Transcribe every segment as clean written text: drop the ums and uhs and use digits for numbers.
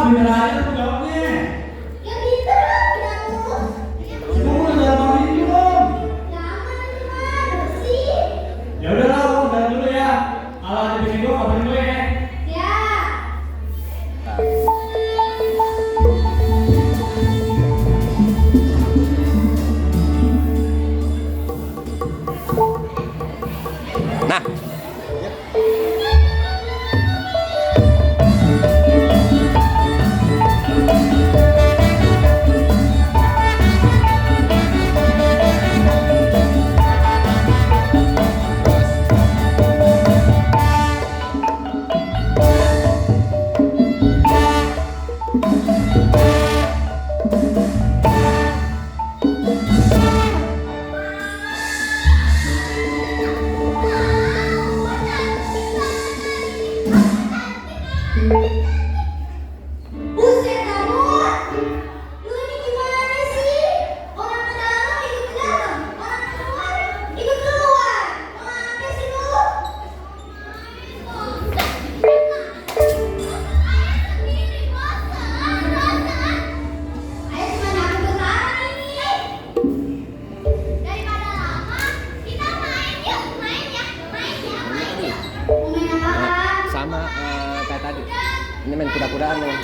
bener aja tuh jawabnya. Ya pinter lah, tidak ngurus. Kamu udah jalan mandi belum? Jangan gimana sih? Ya udahlah, aku jalan dulu ya. Kalau ada bikin gua kabarin gue ya. Ya. Nah, Buset kamu. Lu ini gimana sih? Orang ke dalam ikut ke dalam, orang keluar ikut keluar. Mau apa sih lu? Ayo cuma aku putaran ini. Daripada lama, kita main yuk, main ya. Mau main apaan? sama kayak tadi. Ini main kuda-kudaan nih.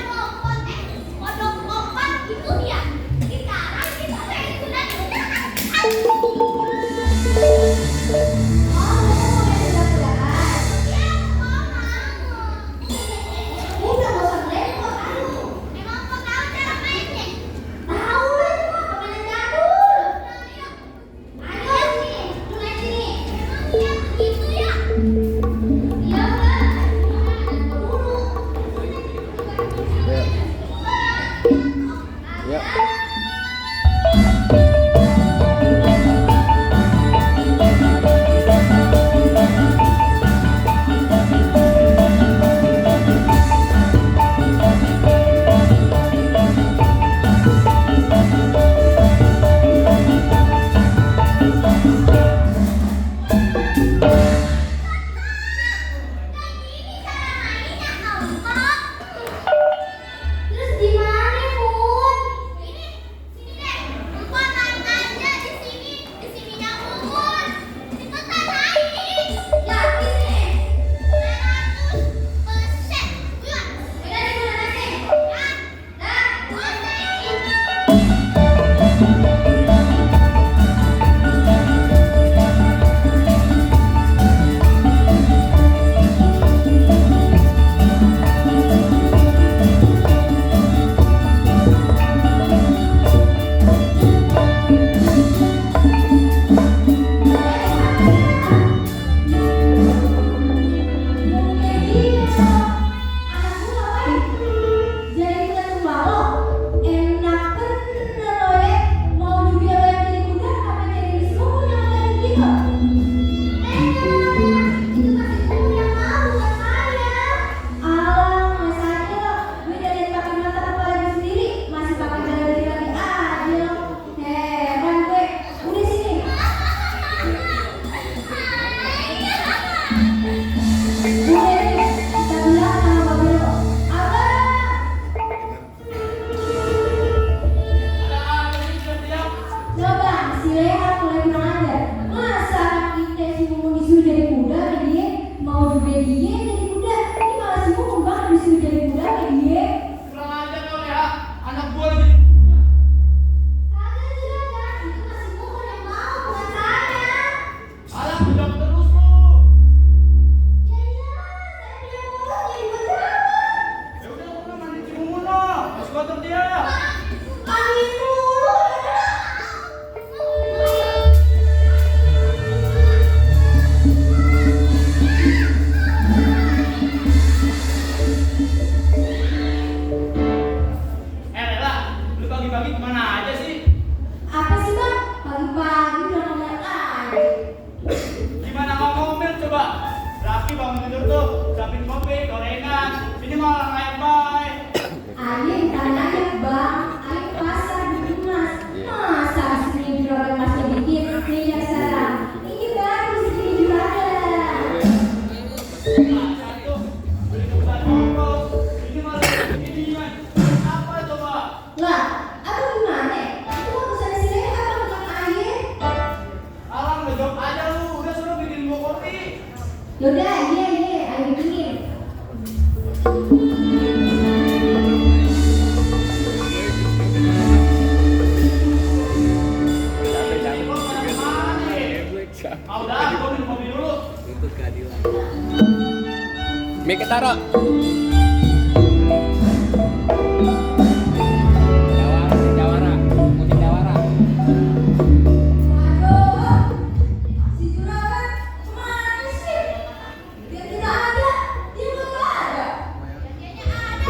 Lompat itu ya. Sekarang kita main kuda-kudaan. Udah gak usah ngelempar aku. Emang kau tahu cara mainnya? Tahu lah itu mah permainan jadul. Ayo sini, mulai sini. Emang gitu ya? Iya udah. Dulu. Yuk. Yuk. Terus gimana, Bun? Sini deh. Gua tarik aja di sininya Bun. Cepetan naik. Yakin nih? 100%. Udah deh, gua naik. Dah, naik. Coba si Leha mulai kurang ajar. Masa anak kita si Mumun disuruh jadi kuda sama dia mau juga dia jadi kuda. Ini malah si Mumun banget disuruh jadi kuda sama dia. Kurang aja kau ya. Anak gua lagi. Kagak juragan, itu masih Mumun yang mau bukan saya. Alah, bilang terus lu. Ya iya, saya punya mulut jadi buat siapa? Ya udah, aku mandi Cimumun loh. Mas kotor dia. Angin mulu. Lela, lu pagi-pagi kemana aja sih? Apa sih bang? Pagi-pagi udah ngeliat aja. Gimana nggak ngomel coba? Laki bangun tidur tuh, siapin kopi, gorengan. Ini malah layak baik. Ayo tanya aja bang, ayo ke pasar beli emas. Masa aslinya juragan masnya dikit, nih ya sekarang. Ini baru segini juragan. Satu, beli kebutuhan pokok. Ini malah beginian. air dingin. Ah, udah, gua minum kopi dulu. Untuk keadilan. Mik taruh. Jawara, musim jawara. Waduh, si juragan kemana sih? Dia tidak ada, dia belum ada. Kayaknya ada.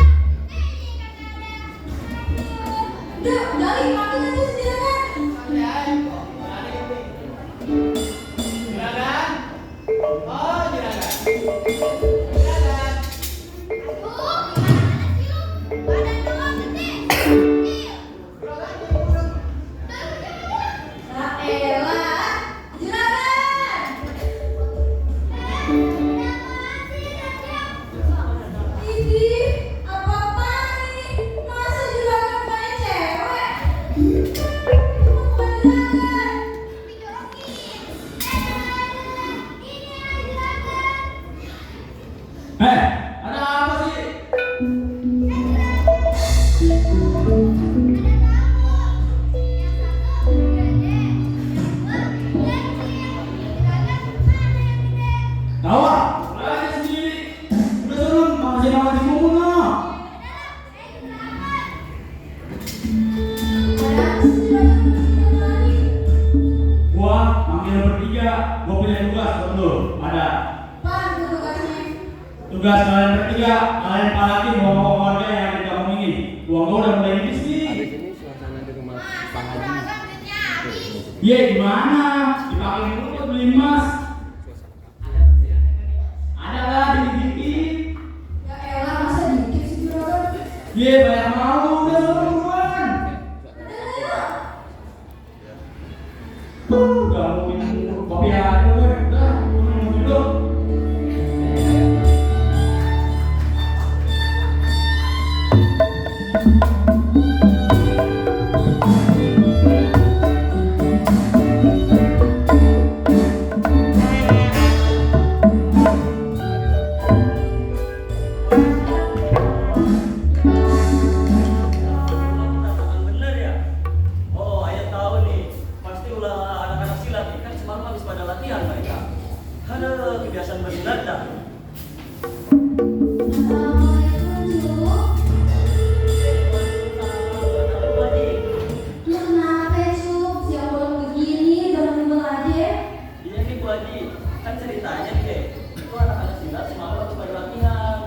Udah dipanggil aja si juragan. Juragan? Oh, juragan. Juragan. Aduh, gimana sih lu? Badan doang gede. Kecil. Lah elah, juragan. Idih, apa-apaan ini? Masa juragan main cewek? Bukan juragan. Ada apa sih? Tahu ah? Aja sendiri. Udah serem, makasih ngomong ah. Gua manggil bertiga, gua punya tugas buat lu. Ada tugas kalian bertiga, kalian palakin bawa keluarga yang di kampung ini. Uang gua udah mulai nipis nih. Habis ini suasana di rumah Pak Haji. Iya gimana? Dipakai dulu buat beli emas. Ada lah dikit-dikit. Ya elah, masa dikit sih juragan? Iya banyak mau udah suruh buruan. Gak mau minum kopi aja gue. Udah, minum dulu. Bener ya? Oh, ayah tahu nih. Pasti ulah anak-anak silat nih. Kan semalam habis pada latihan mereka. Ada kebiasaan bersilat dah. Lu kenapa Cuk? Siang bolong begini, udah ngibel aja. Iya nih Bu Haji. Kan ceritanya nih deh. Itu anak-anak silat semalam habis pada latihan.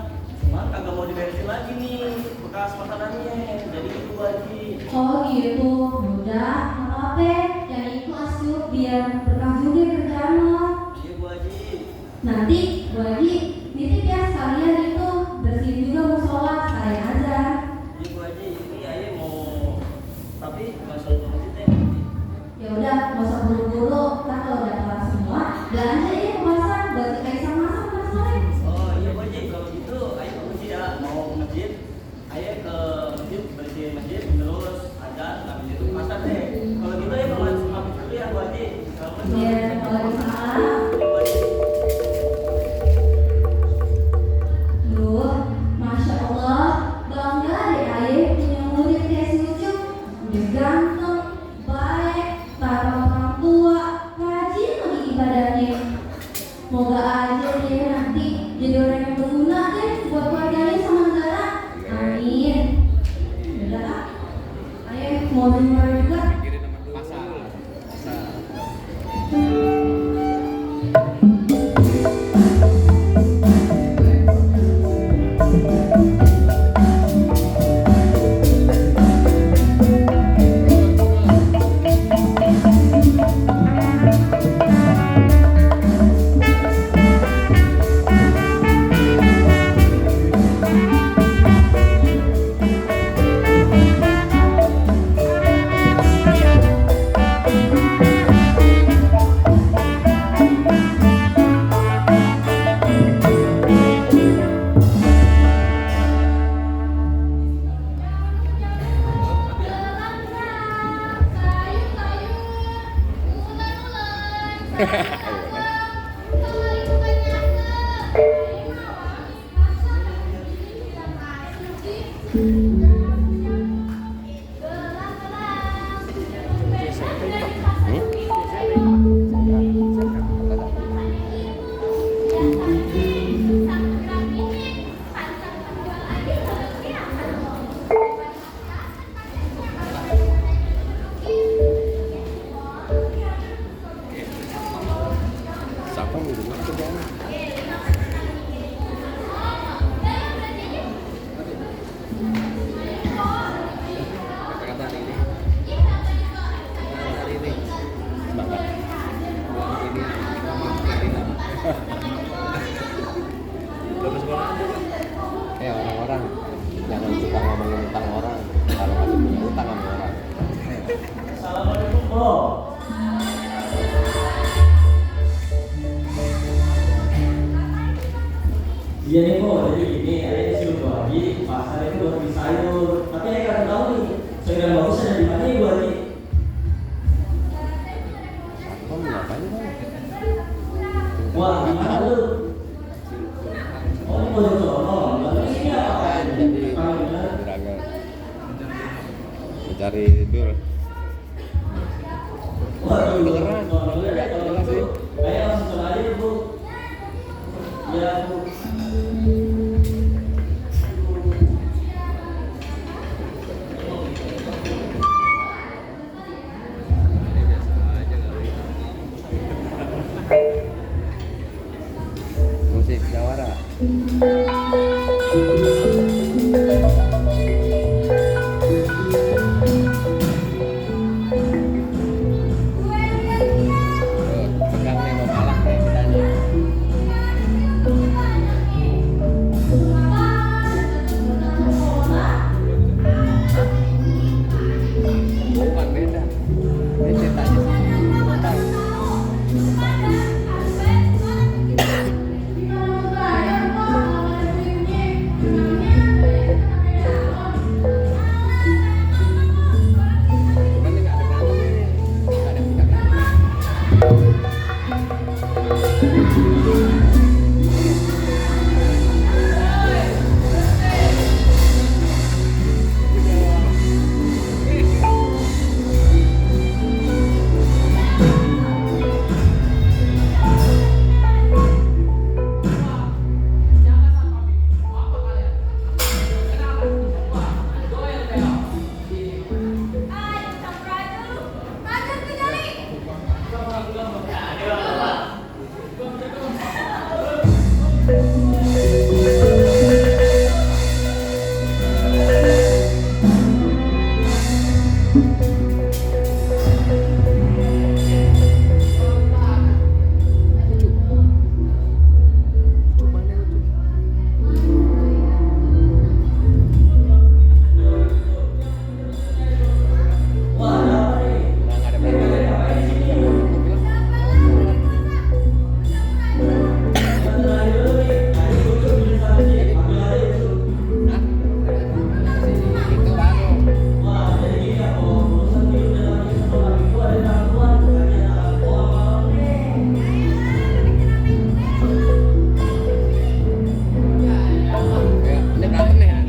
Cuman kagak mau diberesin lagi nih bekas makanannya. Jadi itu Bu Haji. Oh gitu, udah, nggak apa-apa. Yang ikhlas Cuk, biar berkah juga kerjaan lo. Iya Bu Haji. Nanti, Bu Haji, nitip ya sekalian itu bersihin juga musola sekalian aja. Iya Bu Haji. Ini ayah mau. Tapi masuk ke masjidnya. Ya udah, nggak usah buru-buru. Ntar kalau udah kelar semua, belanja aja ke pasar buat Kaisang masak ntar sore. Oh iya Bu Haji. Kalau gitu ayah ke masjid ya. Mau ke masjid. Ayah ke masjid bersihin masjid terus ada habis itu ke pasar deh. Kalau gitu ayah mau mampir dulu ya Bu Haji. Ya, kalau salah. Duh, Masya Allah, bangga deh ayah punya murid kayak si Ucup. Udah ganteng, baik, taruh Po. Iya nih Po, jadi gini, ayah disuruh Bu Haji pasar itu buat beli sayur. Tapi ayah nggak tahu nih, sayur yang bagus ada di mana ya Bu Haji? Kamu ngapain bang? Wah, gimana lu? Oh, ini boleh colong. Lalu sini apa? Juragan mencari dur. Waduh, Beneran. kalau Jelas sih. ayah langsung coba aja Bu. Ya Bu. Musik jawara. Pegang nih mau kalah nih kitanya. Bukan beda. Ini ceritanya sih. Cuman ini nggak ada gambar nih. Nggak ada yang pegang. Cuman yang lucu. Wah, ada apa nih? Nah, nggak ada beda. Satu lagi dulu nih. Ayah lucu beli satu sih. Ambil aja itu. Hah? Itu baru. Wah, jadi gini ya Po. Urusan hidup dan lagi sama lagi gua ada orang tua. Bukannya anak Po apa nih? Ya, ini berantem nih ya.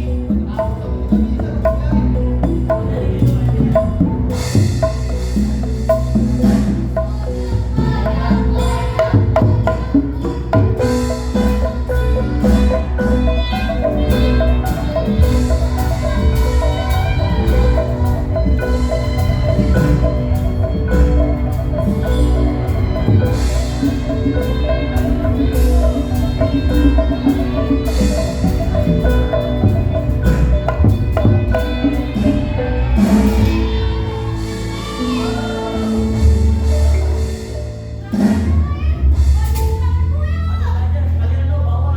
Kalian tuh bawa.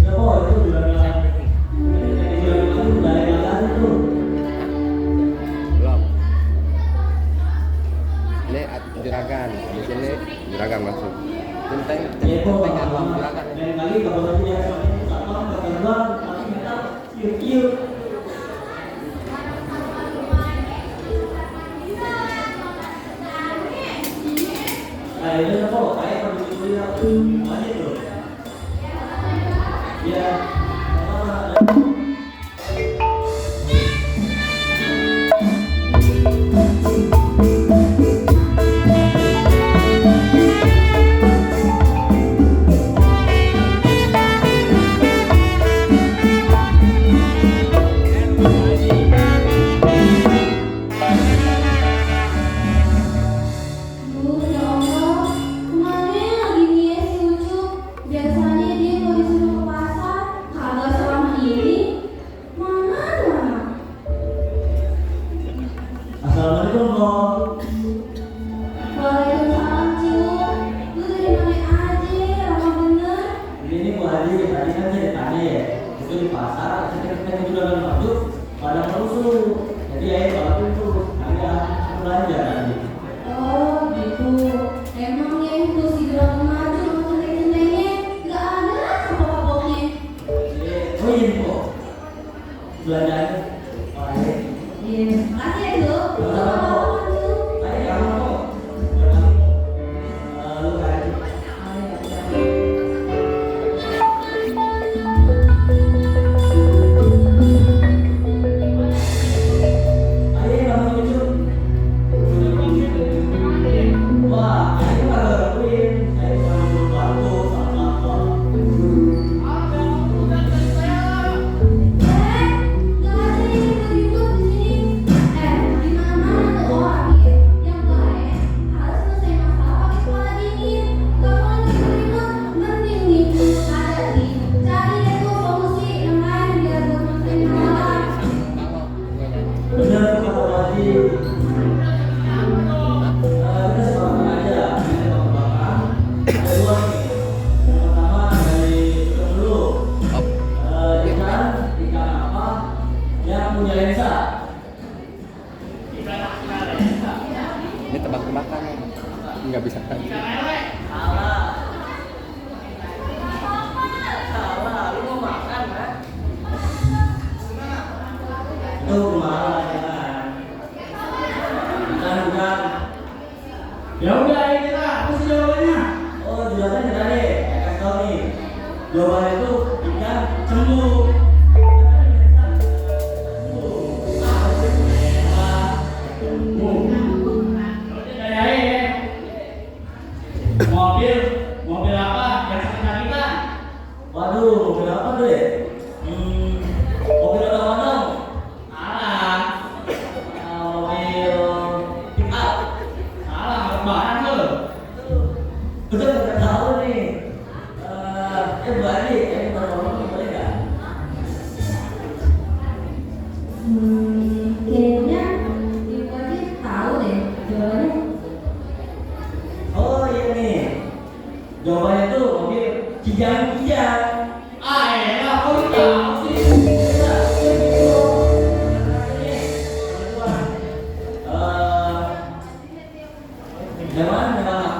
Ya Po, itu juragan. Juragan itu udah ada tuh. Belum. Ini juragan. Di sini juragan masuk. Centeng, Ya Po, centeng kan bang juragan. lain kali kalau punya satpam kebetulan tapi kita yuk. Nah, ini apa? Kayak pergi kuliah tuh, gimana tuh? Ya, Duh, ya Allah, kemana lagi nih ya si Ucup? Ini tebak-tebakan. Nggak bisa kan? Salah. Salah, lu mau makan kan? Itu malah jangan. Bukan. Ya udah ini lah, apa sih jawabannya? Oh, jawabannya tadi. Kasih tau nih. Jawabannya itu ikan cembu. Mobil, mobil apa yang sering sakitan? Waduh, mobil apa tuh ya? Mobil odong-odong. Salah, Mobil pick up. salah, lebaran tuh. Udah nggak tahu nih. Bu Adi, ini baru ngomong boleh nggak? Kayaknya Ibu Adi tahu deh jawabannya. Oh iya nih. Jawabannya tuh mobil kijang-kijang. Ah, enak, kok lu tahu sih? Jangan